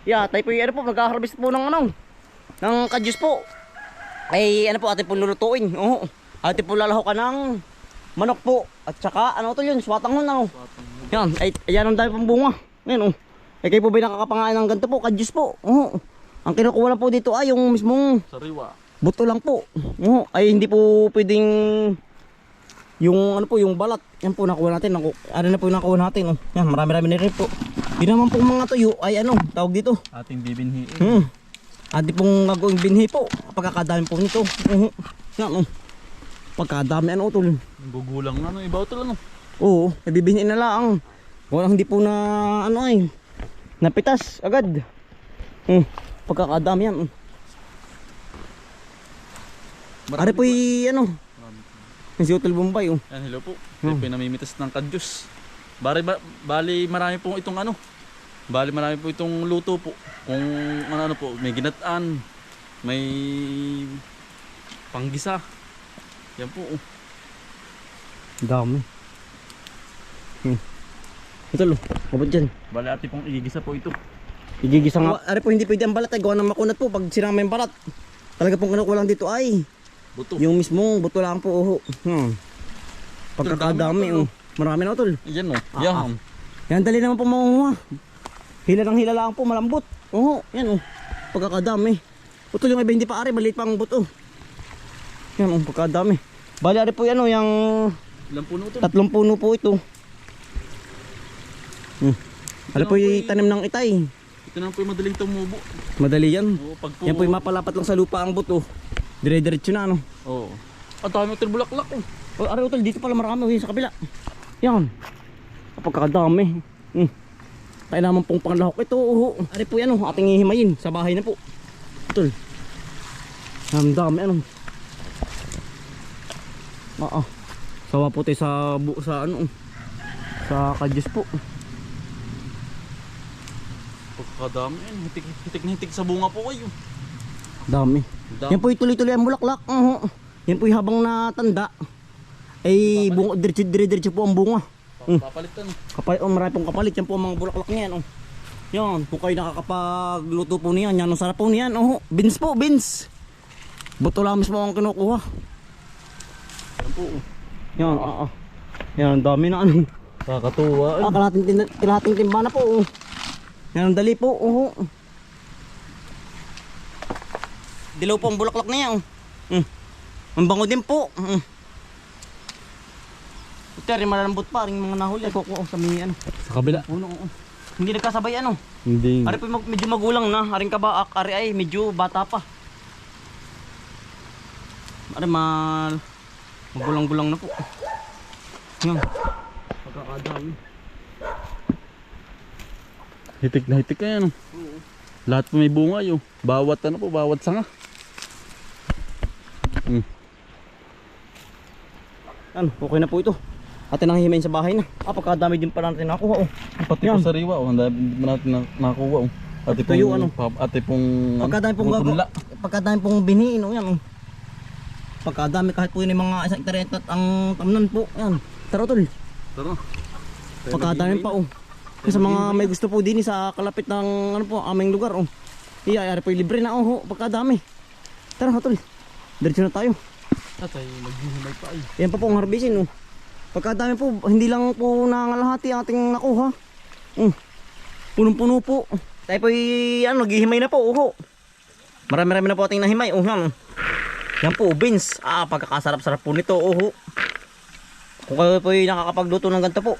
Yeah, tayo po yung ano po, mag-harvest po ng ano, ng kadyos po. Ay ano po, atin po lulutuin. Oo. Atin po lalahokan ng manok po. At saka ano to yun, swatanghon na. Yan, ay ayan ang dami pang bunga. Ngayon oh. Ay kayo po ba nakakapangain ng ganito po, kadyos po. Oo. Ang kinukuha lang po dito ay yung mismong Sariwa. buto lang po. Oo. Ay hindi po pwedeng yung ano po, yung balat. Yan po nakuha natin. Ano na po yung nakuha natin. Oh. Yan, marami-rami na rin po. Di naman po mga tuyo ay ano, tawag dito. Ating bibinhiin. Adi pong gagawing binhi po. Pagkakadami po nito. Yan oh. Pagkadami ano tol. Gugulang na, no? Ibaw to lang, no? Oo, nabibinhi na lang. Walang hindi po na ano ay napitas agad. Pagkakadami yan. Ari po ano. Yung si Utol Bombay oh. Yan, hello po. Ito po yung namimitas ng kadyos. Bali marami pong itong ano. Bali marami po itong luto po. Kung ano po, may ginataan, may panggisa. Yan po. Oh. Dami. Ito lo, mabot dyan. Bali ati pong igigisa po ito. Igigisa nga. Ari po hindi pwede ang balat ay gawa ng makunat po. Pag sinama yung balat, talaga pong kinukuha lang dito ay Buto. yung mismong buto lang po. Pagkakadami oh. Marami na tol. Yan o. Yan. Yan dali naman po makuha. Hila ng hila lang po, malambot. Oo, yan oh. Pagkakadami. Utol yung iba hindi pa ari, maliit pa ang buto. Yan oh, pagkakadami. Bali ari po yan oh, yung Ilang puno ito? 3 puno po ito. Ano po yung tanim ng itay. Ito na po yung madaling tumubo. Madali yan. Oo, pag po... Yan po yung mapalapat lang sa lupa ang buto. Dire-diretso na ano. Oo. Ang dami ito bulaklak oh. Oh, ari utol, dito pala marami oh, sa kabila. Yan. Pagkakadami. Tayo naman pong panglahok ito. Ari po yan oh, ating hihimayin sa bahay na po. Utol. Ang dami ano. Sawa po tayo sa ano sa kadyos po. Pagkakadami yan. Hitik na hitik sa bunga po kayo. Dami. Yan po yung tuloy-tuloy ang bulaklak. Yan po yung habang natanda ay bunga, diretso po ang bunga. Papalitan. Marami pong kapalit. Yan po ang mga bulaklak niyan. Yan, kung kayo nakakapagluto po niyan, yan ang sarap po niyan. Beans po, beans. Buto lang mismo ang kinukuha. Yan po. Yan, yan, ang dami na ano. Kakatuwa. Kalahating timba na po. Yan ang dali po. Dilaw po ang bulaklak na yan. Ang bango din po. Ito rin malalambot pa rin mga nahuli. Kuko sa mga ano. Sa kabila. Hindi nagkasabay ano. Hindi. Ari po medyo magulang na. Aring kabaak. Ari ay medyo bata pa. Ari magulang-gulang na po. Yan. Pagkakadami. Hitik na hitik kaya no. Lahat po may bunga yun. Bawat ano po, bawat sanga. Ano, okay na po ito. Atin ang himayin sa bahay na. Pagkadami din pa natin nakuha Pati po sariwa oh, hindi natin nakuha oh. Ate Ito yung ano. Ate pong Pagkadami pong punla. Pagkadami pong biniin yan. Pagkadami kahit po yun yung mga 1 hektarya at ang tamnan po. Yan. Tara tol. Tara. Pagkadami pa Sa mga may gusto po din sa kalapit ng ano po aming lugar Iyayari po yung libre na pagkadami. Tara tol. Diretso na tayo. Tatay, maghihimay pa ay. Yan pa po ang harbisin Pagkadami po, hindi lang po nangalahati ang ating nakuha. Punong-puno po. Tayo po naghihimay na po. Marami-rami na po ating nahimay. Yan po, beans. Pagkakasarap-sarap po nito. Kung kayo po nakakapagluto ng ganito po.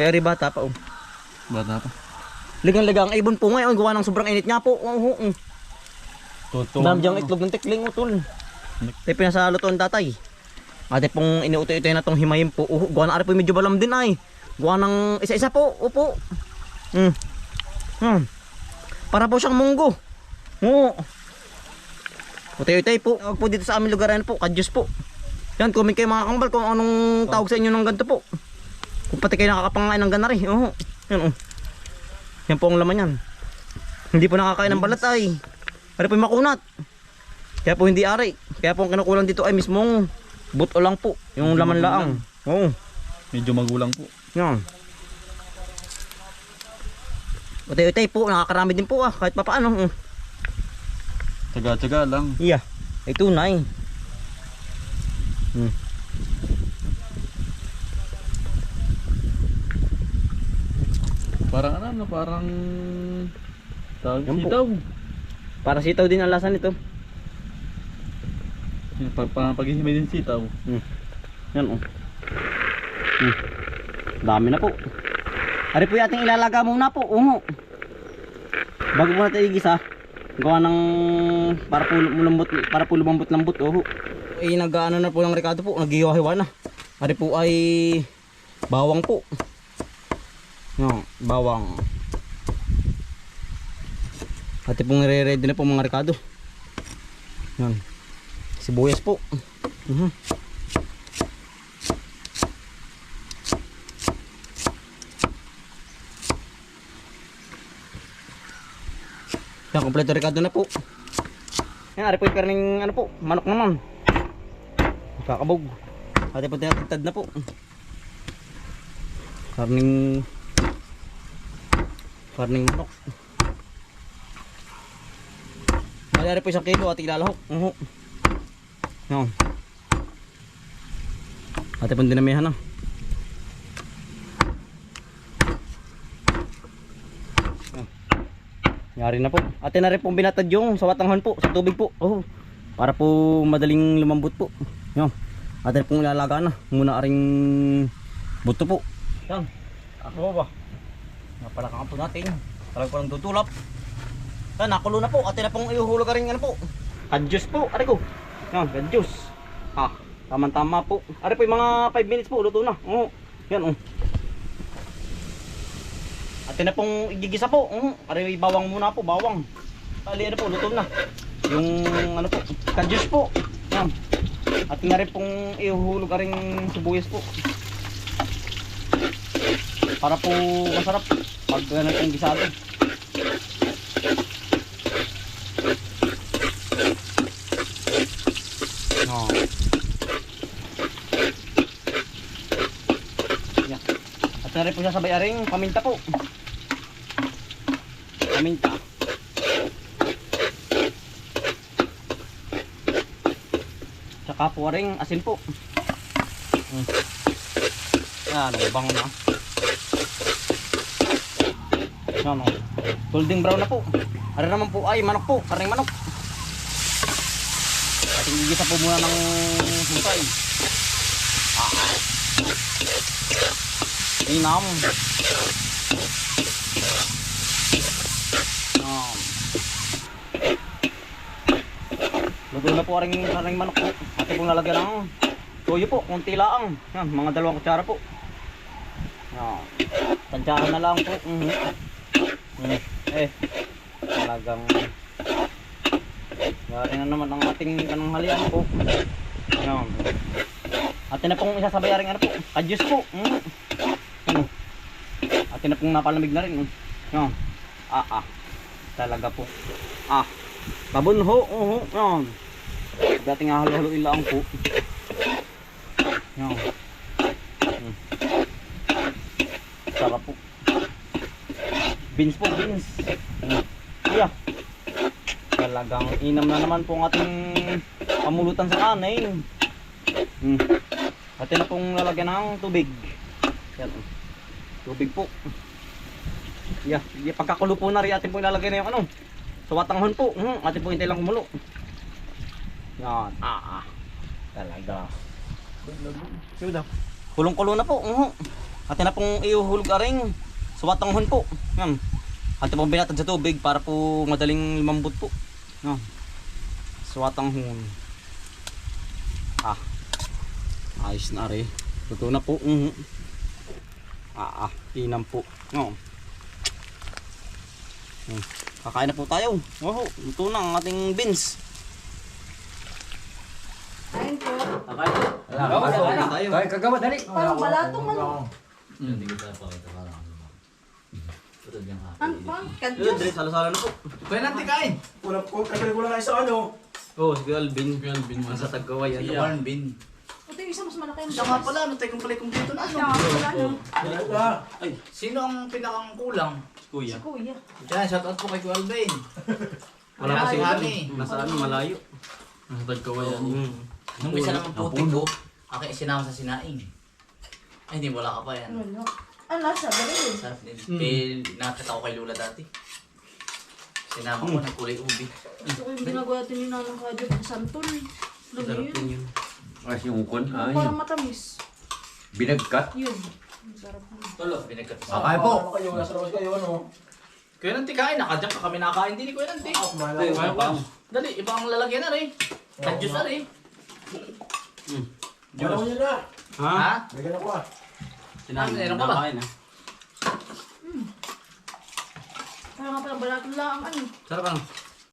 Kaya rin bata pa. Bata pa. Ligang-ligang ibon po ngayon. Gawa ng sobrang init niya po. Dami diyang itlog ng tikling utol. Tayo pinasalo to ang tatay. Ate pong inuutoy-utoy na itong himayin po. Gawa na ari po medyo balam din ay. Gawa ng isa-isa po. Opo. Para po siyang munggo. Utoy-utoy po. Huwag po dito sa aming lugar po. Kadyos po. Yan, comment kayo mga kambal kung anong tawag sa inyo ng ganito po. Kung pati kayo nakakapangain ng ganari. Yan Yan po ang laman yan. Hindi po nakakain ng balat ay. Ari po yung makunat. Kaya po hindi ari. Kaya po ang kinukulang dito ay mismong buto lang po. Yung laman laang. Medyo magulang po. Yan. Utay-utay po, nakakarami din po kahit papaano. Tsaga-tsaga lang. Iya, ay tunay. Parang ano, parang tawag Yan po. sitaw. Para sitaw din ang lasa nito. Paghihimay din sitaw. Yan Dami na po. Ari po yung ating ilalaga muna po. Bago po natin igisa, gawa ng para po lumambot-lambot. Nag-ano na po ng Ricardo po, naghiwa-hiwa na. Ari po ay bawang po. Bawang. Ati pong nire-ready na po mga Ricardo. Yan. Sibuyas po. Yan, kompleto Ricardo na po. Yan, ari po yung karning ano po, manok naman. Kakabog. Ati po tinatagtad na po. Karning manok. Ari po 1 kilo at ilalahok. Yan. Ati po dinamihan na. Yari na po. Ate na rin pong binatad yung sa watanghon po, sa tubig po. Para po madaling lumambot po. Yan. Ate pong ilalaga na. Muna aring buto po. Yan. Ako ba? Napalakaan po natin. Talagang po ng tutulap. Yan, nakulo na po. Ate na pong ihuhulog rin ano po. Kadyos po. Ari ko. Yan, kadyos. Tama-tama po. Ari po yung mga 5 minutes po. Luto na. Yan. Ate na pong igigisa po. Ari bawang muna po. Bawang. Kali ano po. Luto na. Yung ano po. Kadyos po. Yan. Ate na rin pong ihuhulog rin sibuyas po. Para po masarap. Pag pong gisado. Yeah. At na rin po sasabay aring paminta po. Paminta. Tsaka po aring asin po. Yan, bango na. Yan, golden brown na po. Ano naman po ay manok po, karning manok. Ating igisa po muna ng hintay. Inam. Luto na po rin karning manok po. Ate pong lalagyan ng toyo po, konti lang. Yan, mga 2 kutsara po. Yan. Tansyahan na lang po. Talagang gari na naman ang ating pananghalian po. Yan. Atin na pong isasabay rin ano po, kadyos po. Atin na pong napalamig na rin. Yan. Talaga po. Babunho. Yan. Dating halo-haloin lang po. Yan. Sarap po. Beans po, beans. Yeah. Talagang inam na naman po ang ating pamulutan sa kanin. Atin na pong lalagyan ng tubig. Yan. Tubig po. Yeah. Pagkakulo po na rin atin pong ilalagay na yung ano. Sa watanghon po. Atin pong hintay lang kumulo. Yan. Talaga. Kulong-kulo na po. Atin na pong iuhulog aring sa watanghon po. Yan. Atin pong binatad sa tubig para po madaling lumambot po. Yan. Sa watanghon. Ayos na rin. Luto na po. Inam po. Kakain na po tayo. Luto na ang ating beans. Kain po. Kakain po. Kakain na tayo. Kaya kagawa, dali. Parang balatong ano. Hindi kita pa ito parang tutod yung Ano pa? Yun, Kadyos. dali, salo-salo na po. Kaya natin kain. Kasi ko lang kayo sa ano. Si Alvin. Nasa Tagawa yan. Warren Bean. Ito yung isa mas malaki yung Siya nga pala, ano tayo kung pala kumpleto na ano. Siya nga pala, no? Ay, sino ang pinakang kulang? Kuya. Si Kuya. Diyan, shoutout po kay Kuya Alvin. Wala pa si kami. Nasa ano, malayo. Ang tagkawayan. Nung isa naman putik ko, aking isinama sa sinaing. Ay, hindi, wala ka pa yan. Ano? Ano nasa? Dali. Sarap din. Eh, nakakita ko kay Lula dati. Sinama ko ng kulay ubi. Gusto ko yung ginagawa natin yung nanang kadyo ng santol. Lagi yun. Kasi yung kon ay Parang matamis. binagkat. Yun. Ang sarap mo. Tolo, binagkat sa Okay po. Ano kayo, nasa labas kayo, ano? Kuya Nanti kain, nakadyak ka kami nakain din ni Kuya Nanti. Kumain lang. Dali, ibang lalagyan na rin. Kadyos na rin. Wala ko yun na. Ha? Bigyan ako ah. Meron ka ba? Kaya nga pala balatong lang ano. Sarap lang.